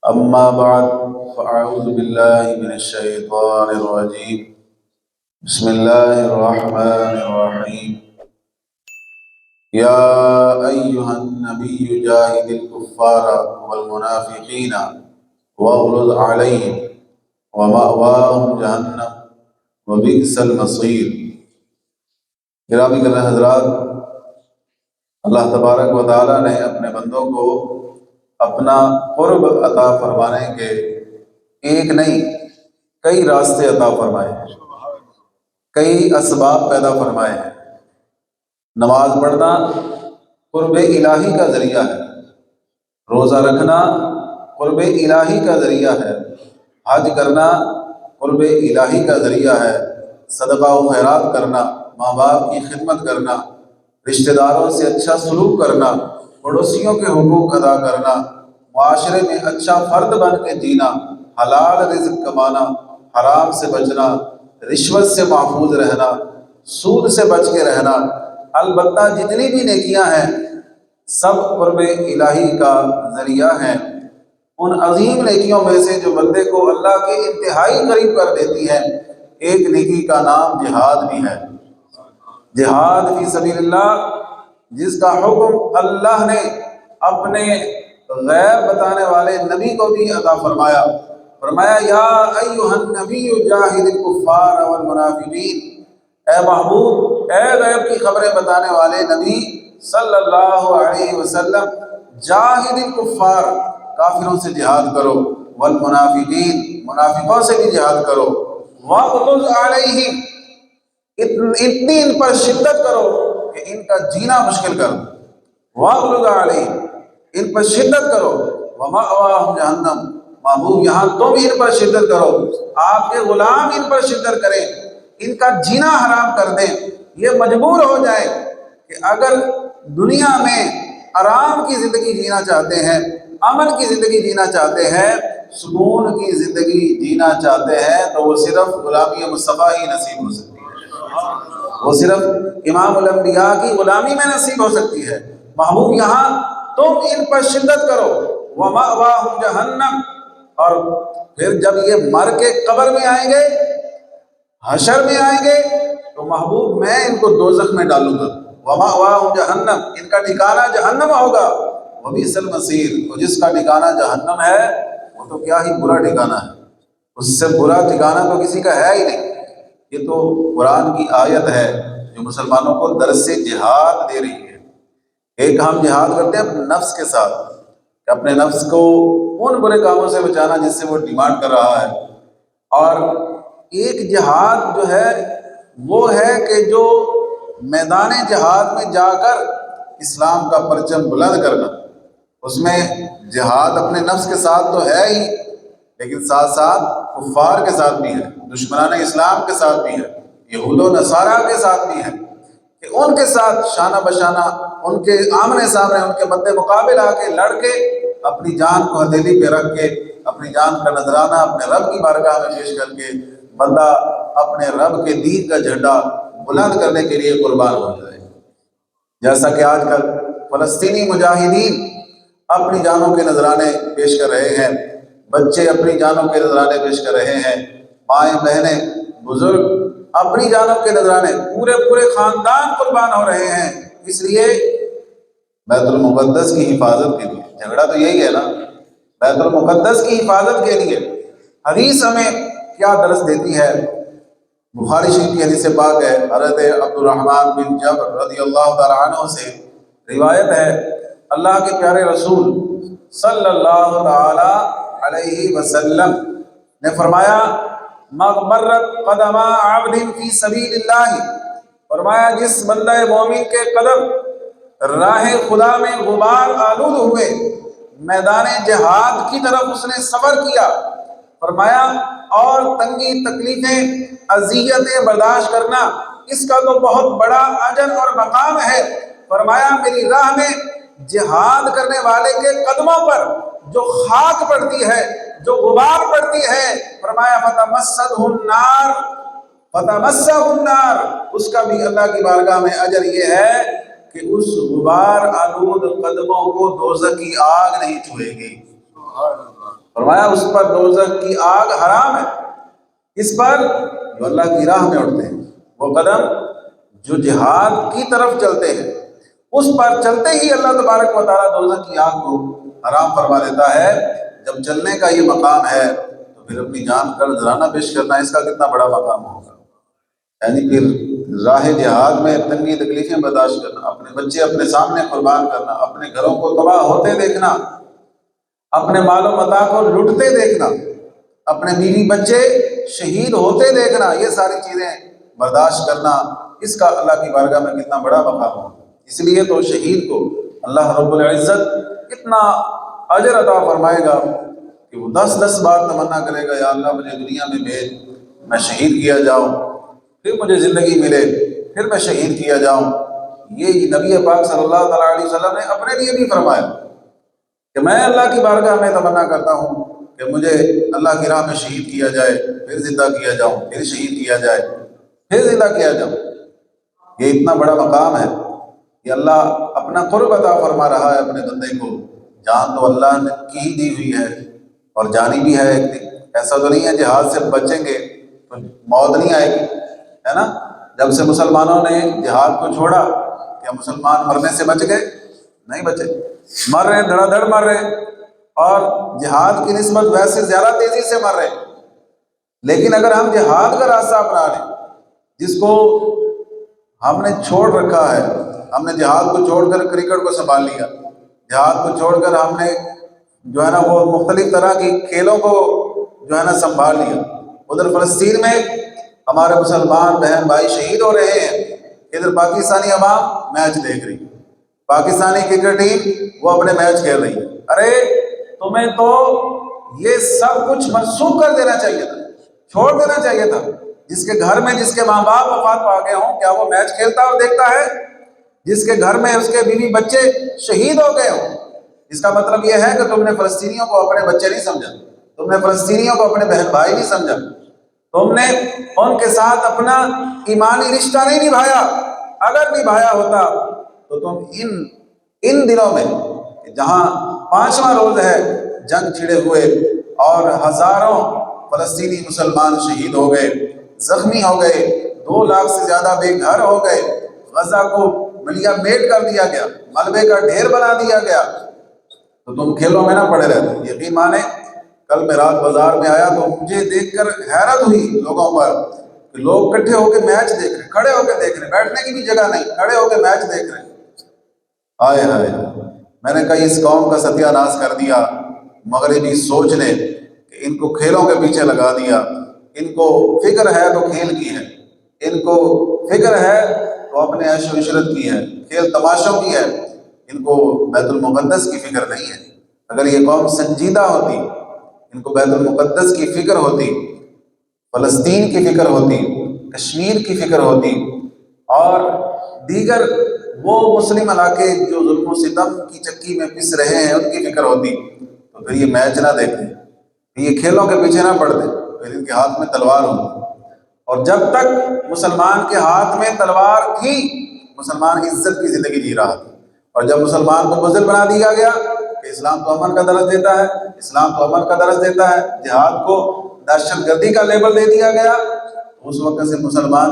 أما بعد فأعوذ بالله من الشيطان الرجيم بسم الله الرحمن الرحيم يا أيها النبي جاهد الكفار والمنافقين واغلظ عليهم ومأواهم جهنم وبئس المصير۔ گرامی کرنے حضرات، اللہ تبارک و تعالیٰ نے اپنے بندوں کو اپنا قرب عطا فرمانے کے ایک نہیں کئی راستے عطا فرمائے ہیں، کئی اسباب پیدا فرمائے ہیں۔ نماز پڑھنا قرب الہی کا ذریعہ ہے، روزہ رکھنا قرب الہی کا ذریعہ ہے، حج کرنا قرب الہی کا ذریعہ ہے، صدقہ و خیرات کرنا، ماں باپ کی خدمت کرنا، رشتہ داروں سے اچھا سلوک کرنا، پڑوسیوں کے حقوق ادا کرنا، معاشرے میں اچھا فرد بن کے جینا، حلال رزق کمانا، حرام سے بچنا، رشوت سے محفوظ رہنا، سود سے بچ کے رہنا، البتہ جتنی بھی نیکیاں ہیں سب قرب الہی کا ذریعہ ہیں۔ ان عظیم نیکیوں میں سے جو بندے کو اللہ کے انتہائی قریب کر دیتی ہے، ایک نیکی کا نام جہاد بھی ہے۔ جہاد فی سبیل اللہ، جس کا حکم اللہ نے اپنے غیب بتانے والے نبی کو بھی عطا فرمایا۔ فرمایا یا ایھا النبی جاہد الکفار والمنافقین، اے محبوب، اے غیب کی خبریں بتانے والے نبی صلی اللہ علیہ وسلم، جاہد الکفار، کافروں سے جہاد کرو، والمنافقین، منافقوں سے بھی جہاد کرو، واغلظ علیہم، اتنی ان پر شدت کرو کہ ان کا جینا مشکل کر دو، واغلظ علیہم، ان پر شدت کرو، ومأواہم جہنم، محبوب یہاں تم ان پر شدت کرو، آپ کے غلام ان پر شدت کریں، ان کا جینا حرام کر دیں، یہ مجبور ہو جائے کہ اگر دنیا میں آرام کی زندگی جینا چاہتے ہیں، امن کی زندگی جینا چاہتے ہیں، سکون کی زندگی جینا چاہتے ہیں، تو وہ صرف غلامی مصطفیٰ ہی نصیب ہو سکتی ہے، وہ صرف امام الانبیاء کی غلامی میں نصیب ہو سکتی ہے۔ محبوب یہاں تم ان پر شدت کرو، وَمَأْوَاهُمْ جَهَنَّمْ، اور پھر جب یہ مر کے قبر میں آئیں گے، حشر میں آئیں گے، تو محبوب میں ان کو دوزخ میں ڈالوں گا، وَمَأْوَاهُمْ جَهَنَّمْ، ان کا ٹھکانہ جہنم ہوگا، وَبِئْسَ الْمَصِيرُ، اور جس کا ٹھکانہ جہنم ہے وہ تو کیا ہی برا ٹھکانہ ہے، اس سے برا ٹھکانہ تو کسی کا ہے ہی نہیں۔ یہ تو قرآن کی آیت ہے جو مسلمانوں کو درس جہاد دے رہی ہے۔ ایک ہم جہاد کرتے ہیں اپنے نفس کے ساتھ، کہ اپنے نفس کو ان برے کاموں سے بچانا جس سے وہ ڈیمانڈ کر رہا ہے، اور ایک جہاد جو ہے وہ ہے کہ جو میدان جہاد میں جا کر اسلام کا پرچم بلند کرنا، اس میں جہاد اپنے نفس کے ساتھ تو ہے ہی، لیکن ساتھ ساتھ کفار کے ساتھ بھی ہے، دشمنان اسلام کے ساتھ بھی ہے، یہود و نصارہ کے ساتھ بھی ہے، کہ ان کے ساتھ شانہ بشانہ، ان کے آمنے سامنے، ان کے مد مقابل آ کے لڑ کے، اپنی جان کو ہتھیلی پہ رکھ کے، اپنی جان کا نذرانہ اپنے رب کی بارگاہ میں پیش کر کے بندہ اپنے رب کے دین کا جھنڈا بلند کرنے کے لیے قربان ہو جائے۔ جیسا کہ آج کل فلسطینی مجاہدین اپنی جانوں کے نذرانے پیش کر رہے ہیں، بچے اپنی جانوں کے نذرانے پیش کر رہے ہیں، مائیں بہنیں بزرگ اپنی جانوں کے نذرانے، پورے خاندان قربان ہو رہے ہیں، اس لیے بیت المقدس کی حفاظت کے لیے۔ جھگڑا تو یہی ہے نا، بیت المقدس کی حفاظت کے لیے۔ حدیث ہمیں کیا درس دیتی ہے؟ بخاری شریف کی حدیث پاک ہے، حضرت عبد الرحمن بن جبر رضی اللہ تعالیٰ عنہ سے روایت ہے، اللہ کے پیارے رسول صلی اللہ تعالی علیہ وسلم نے فرمایا مغبرت قدم عبد فی سبیل اللہ، فرمایا جس بندہ مومن کے قدم راہ خدا میں غبار آلود ہوئے، میدان جہاد کی طرف اس نے سفر کیا، فرمایا اور تنگی تکلیفیں اذیتیں برداشت کرنا، اس کا تو بہت بڑا اجر اور مقام ہے، فرمایا میری راہ میں جہاد کرنے والے کے قدموں پر جو خاک پڑتی ہے، جو غبار پڑتی ہے، فرمایا فتمسدہ النار، فتمسہ النار، اس کا بھی اللہ کی بارگاہ میں اجر یہ ہے کہ اس غبار آلود قدموں کو دوزخ کی آگ نہیں چھوئے گی۔ فرمایا اس پر دوزخ کی آگ حرام ہے، اس پر جو اللہ کی راہ میں اٹھتے ہیں، وہ قدم جو جہاد کی طرف چلتے ہیں، اس پر چلتے ہی اللہ تبارک و تعالیٰ دوزخ کی آگ کو حرام فرما دیتا ہے۔ جب چلنے کا یہ مقام ہے تو پھر اپنی جان کا نذرانہ پیش کرنا اس کا کتنا بڑا مقام ہوگا۔ یعنی پھر راہ جہاد میں تنگی تکلیفیں برداشت کرنا، اپنے بچے اپنے سامنے قربان کرنا، اپنے گھروں کو تباہ ہوتے دیکھنا، اپنے مال و متاع کو لوٹتے دیکھنا، اپنے بیوی بچے شہید ہوتے دیکھنا، یہ ساری چیزیں برداشت کرنا، اس کا اللہ کی بارگاہ میں کتنا بڑا مقام ہو۔ اس لیے تو شہید کو اللہ رب العزت اتنا اجر عطا فرمائے گا کہ وہ 10 بار تمنا کرے گا، یا اللہ مجھے دنیا میں بھیج، میں شہید کیا جاؤں، پھر مجھے زندگی ملے، پھر میں شہید کیا جاؤں۔ یہ نبی پاک صلی اللہ تعالیٰ علیہ وسلم نے اپنے لیے بھی فرمایا کہ میں اللہ کی بارگاہ میں تمنا کرتا ہوں کہ مجھے اللہ کی راہ میں شہید کیا جائے، پھر زندہ کیا جاؤں، پھر شہید کیا جائے، پھر زندہ کیا جاؤں۔ یہ اتنا بڑا مقام ہے کہ اللہ اپنا قرب عطا فرما رہا ہے اپنے بندے کو۔ جان تو اللہ نے کی ہی دی ہوئی ہے اور جانی بھی ہے ایک دن، ایسا تو نہیں ہے جہاد سے بچیں گے تو موت نہیں آئے گی، ہے نا۔ جب سے مسلمانوں نے جہاد کو چھوڑا، کیا مسلمان مرنے سے بچ گئے؟ نہیں بچے، مر رہے، دھڑا دھڑ مر رہے، اور جہاد کی نسبت ویسے زیادہ تیزی سے مر رہے۔ لیکن اگر ہم جہاد کا راستہ اپنا لیں، جس کو ہم نے چھوڑ رکھا ہے، ہم نے جہاد کو چھوڑ کر کرکٹ کو سنبھال لیا، جہاد کو چھوڑ کر ہم نے جو ہے نا وہ مختلف طرح کی کھیلوں کو جو ہے نا سنبھال لیا۔ ادھر فلسطین میں ہمارے مسلمان بہن بھائی شہید ہو رہے ہیں، ادھر پاکستانی عوام میچ دیکھ رہی، پاکستانی کرکٹ ٹیم وہ اپنے میچ کھیل رہی ہے۔ ارے تمہیں تو یہ سب کچھ منسوخ کر دینا چاہیے تھا، چھوڑ دینا چاہیے تھا۔ جس کے گھر میں جس کے ماں باپ وفات پا گئے ہوں، کیا وہ میچ کھیلتا اور دیکھتا ہے؟ جس کے گھر میں اس کے بیوی بچے شہید ہو گئے ہوں، اس کا مطلب یہ ہے کہ تم نے فلسطینیوں کو اپنے بچے نہیں سمجھا، تم نے فلسطینیوں کو اپنے بہن بھائی نہیں سمجھا، تم نے ان کے ساتھ اپنا ایمانی رشتہ نہیں نبھایا۔ اگر نبھایا ہوتا تو تم ان دنوں میں جہاں 5واں روز ہے جنگ چھڑے ہوئے اور ہزاروں فلسطینی مسلمان شہید ہو گئے، زخمی ہو گئے، 2 لاکھ سے زیادہ بے گھر ہو گئے، غزہ کو ملیا میٹ کر دیا گیا، ملبے کا ڈھیر بنا دیا گیا، تو تم کھیلوں میں نہ پڑے رہتے۔ یقین مانے کل میں رات بازار میں آیا تو مجھے دیکھ کر حیرت ہوئی لوگوں پر کہ لوگ اکٹھے ہو کے میچ دیکھ رہے، کھڑے ہو کے دیکھ رہے، بیٹھنے کی بھی جگہ نہیں، کھڑے ہو کے میچ دیکھ رہے۔ آئے ہائے، میں نے کہا اس قوم کا ستیہ ناش کر دیا مغربی سوچ نے کہ ان کو کھیلوں کے پیچھے لگا دیا۔ ان کو فکر ہے تو کھیل کی ہے، ان کو فکر ہے تو اپنے عیش و عشرت کی ہے، کھیل تماشوں کی ہے، ان کو بیت المقدس کی فکر نہیں ہے۔ اگر یہ قوم سنجیدہ ہوتی، ان کو بیت المقدس کی فکر ہوتی، فلسطین کی فکر ہوتی، کشمیر کی فکر ہوتی، اور دیگر وہ مسلم علاقے جو ظلم و ستم کی چکی میں پس رہے ہیں ان کی فکر ہوتی، تو پھر یہ میچ نہ دیکھتے، یہ کھیلوں کے پیچھے نہ پڑتے، پھر ان کے ہاتھ میں تلوار ہوتی۔ اور جب تک مسلمان کے ہاتھ میں تلوار تھی، مسلمان عزت کی زندگی جی رہا تھا، اور جب مسلمان کو بزدل بنا دیا گیا کہ اسلام تو امن کا درس دیتا ہے، اسلام تو امن کا درس دیتا ہے، جہاد کو دہشت گردی کا لیبل دے دیا گیا، اس وقت سے مسلمان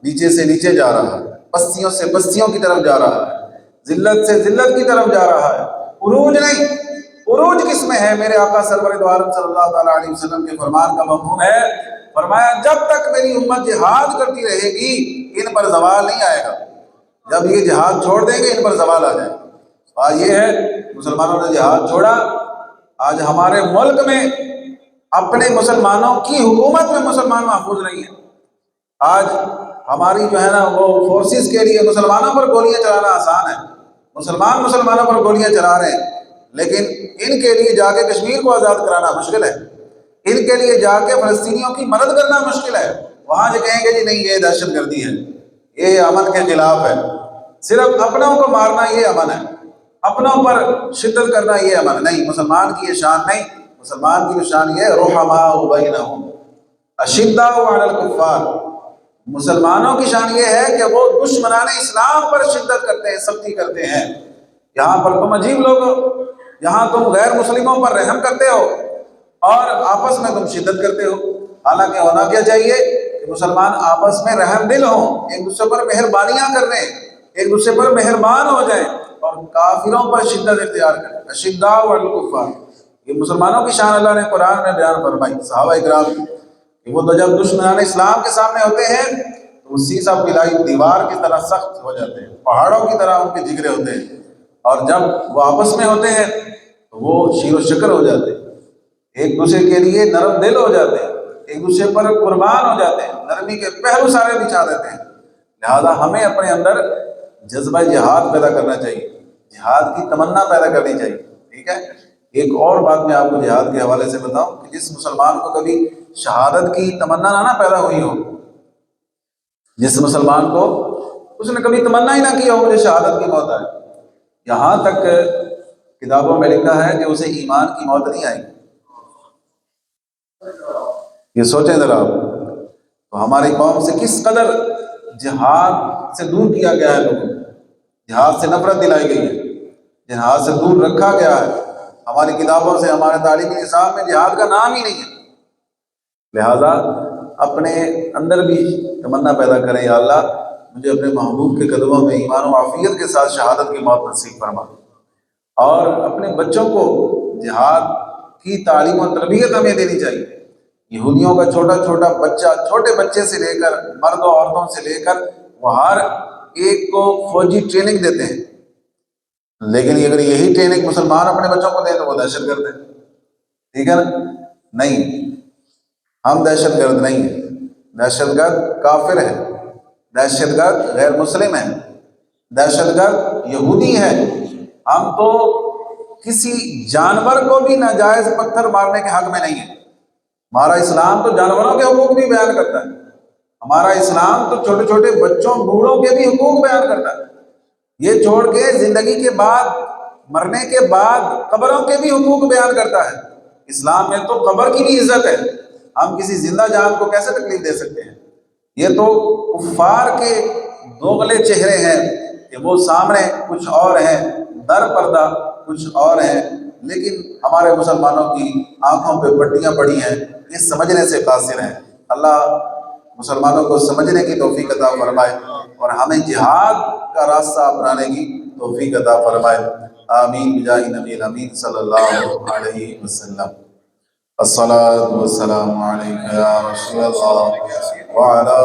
نیچے سے نیچے جا رہا ہے، بستیوں سے بستیوں کی طرف جا رہا ہے، ذلت سے ذلت کی طرف جا رہا ہے، عروج نہیں۔ عروج کس میں ہے؟ میرے آقا سرور دو عالم صلی اللہ تعالیٰ علیہ وسلم کے فرمان کا مفہوم ہے، فرمایا جب تک میری امت جہاد کرتی رہے گی ان پر زوال نہیں آئے گا، جب یہ جہاد چھوڑ دیں گے ان پر زوال آ جائے گا۔ آج یہ ہے مسلمانوں نے جہاد چھوڑا، آج ہمارے ملک میں اپنے مسلمانوں کی حکومت میں مسلمان محفوظ نہیں ہے۔ آج ہماری جو ہے نا وہ فورسز کے لیے مسلمانوں پر گولیاں چلانا آسان ہے، مسلمانوں پر گولیاں چلا رہے ہیں، لیکن ان کے لیے جا کے کشمیر کو آزاد کرانا مشکل ہے، ان کے لیے جا کے فلسطینیوں کی مدد کرنا مشکل ہے۔ وہاں جو کہیں گے جی نہیں یہ دہشت گردی ہے، یہ امن کے خلاف ہے، صرف اپنوں کو مارنا یہ امن ہے، اپنوں پر شدت کرنا یہ امن نہیں۔ مسلمان کی یہ شان نہیں، مسلمان کی شان یہ رحماء بینہم اشداء علی الکفار، مسلمانوں کی شان یہ ہے کہ وہ دشمنان اسلام پر شدت کرتے ہیں، سختی کرتے ہیں۔ یہاں پر تم عجیب لوگ ہو، یہاں تم غیر مسلموں پر رحم کرتے ہو، اور آپس میں تم شدت کرتے ہو۔ حالانکہ ہونا کیا چاہیے کہ مسلمان آپس میں رحم دل ہوں، ایک دوسرے پر مہربانیاں کر رہے ہیں، ایک دوسرے پر مہربان ہو جائیں اور کافروں پر شدت اختیار کریں۔ اشداء علی الکفار، یہ مسلمانوں کی شان اللہ نے قرآن میں بیان فرمائی۔ صحابہ اکرام کہ وہ تو جب دشمنان اسلام کے سامنے ہوتے ہیں تو وہ سیسا پلائی دیوار کی طرح سخت ہو جاتے ہیں، پہاڑوں کی طرح ان کے جگرے ہوتے ہیں، اور جب وہ آپس میں ہوتے ہیں تو وہ شیر و شکر ہو جاتے ہیں، ایک دوسرے کے لیے نرم دل ہو جاتے ہیں، ایک دوسرے پر قربان ہو جاتے ہیں، نرمی کے پہلو سارے بچھا دیتے ہیں۔ لہذا ہمیں اپنے اندر جذبہ جہاد پیدا کرنا چاہیے، جہاد کی تمنا پیدا کرنی چاہیے، ٹھیک ہے۔ ایک اور بات میں آپ کو جہاد کے حوالے سے بتاؤں کہ جس مسلمان کو کبھی شہادت کی تمنا نہ پیدا ہوئی ہو، جس مسلمان کو اس نے کبھی تمنا ہی نہ کیا ہو مجھے شہادت کی موت آئے، یہاں تک کتابوں میں لکھا ہے کہ اسے ایمان کی موت نہیں آئی۔ یہ سوچیں ذرا آپ، تو ہماری قوم سے کس قدر جہاد سے دور کیا گیا ہے، لوگوں جہاد سے نفرت دلائی گئی ہے، جہاد سے دور رکھا گیا ہے، ہماری کتابوں سے ہمارے تعلیمی نصاب میں جہاد کا نام ہی نہیں ہے۔ لہذا اپنے اندر بھی تمنا پیدا کریں، یا اللہ مجھے اپنے محبوب کے قدموں میں ایمان و عافیت کے ساتھ شہادت کی موت نصیب فرما، اور اپنے بچوں کو جہاد کی تعلیم و تربیت ہمیں دینی چاہیے۔ یہودیوں کا چھوٹا چھوٹا بچہ، چھوٹے بچے سے لے کر مرد و عورتوں سے لے کر وہ ہر ایک کو فوجی ٹریننگ دیتے ہیں، لیکن اگر یہی ٹریننگ مسلمان اپنے بچوں کو دیں تو وہ دہشت گرد ہیں، ٹھیک ہے نا؟ نہیں، ہم دہشت گرد نہیں ہیں، دہشت گرد کافر ہے، دہشت گرد غیر مسلم ہے، دہشت گرد یہودی ہے۔ ہم تو کسی جانور کو بھی ناجائز پتھر مارنے کے حق میں نہیں ہے۔ ہمارا اسلام تو جانوروں کے حقوق بھی بیان کرتا ہے، ہمارا اسلام تو چھوٹے چھوٹے بچوں بوڑھوں کے بھی حقوق بیان کرتا ہے، یہ چھوڑ کے زندگی کے بعد، مرنے کے بعد قبروں کے بھی حقوق بیان کرتا ہے۔ اسلام میں تو قبر کی بھی عزت ہے، ہم کسی زندہ جان کو کیسے تکلیف دے سکتے ہیں؟ یہ تو کفار کے دوغلے چہرے ہیں کہ وہ سامنے کچھ اور ہیں، در پردہ کچھ اور ہیں، لیکن ہمارے مسلمانوں کی آنکھوں پہ پٹیاں پڑی ہیں، یہ سمجھنے سے قاصر ہیں۔ اللہ مسلمانوں کو سمجھنے کی توفیق عطا فرمائے اور ہمیں جہاد کا راستہ اپنانے کی توفیق عطا فرمائے، آمین بجاہ نبی الامین صلی اللہ علیہ وسلم۔ الصلاۃ والسلام علیک یا رسول اللہ وعلی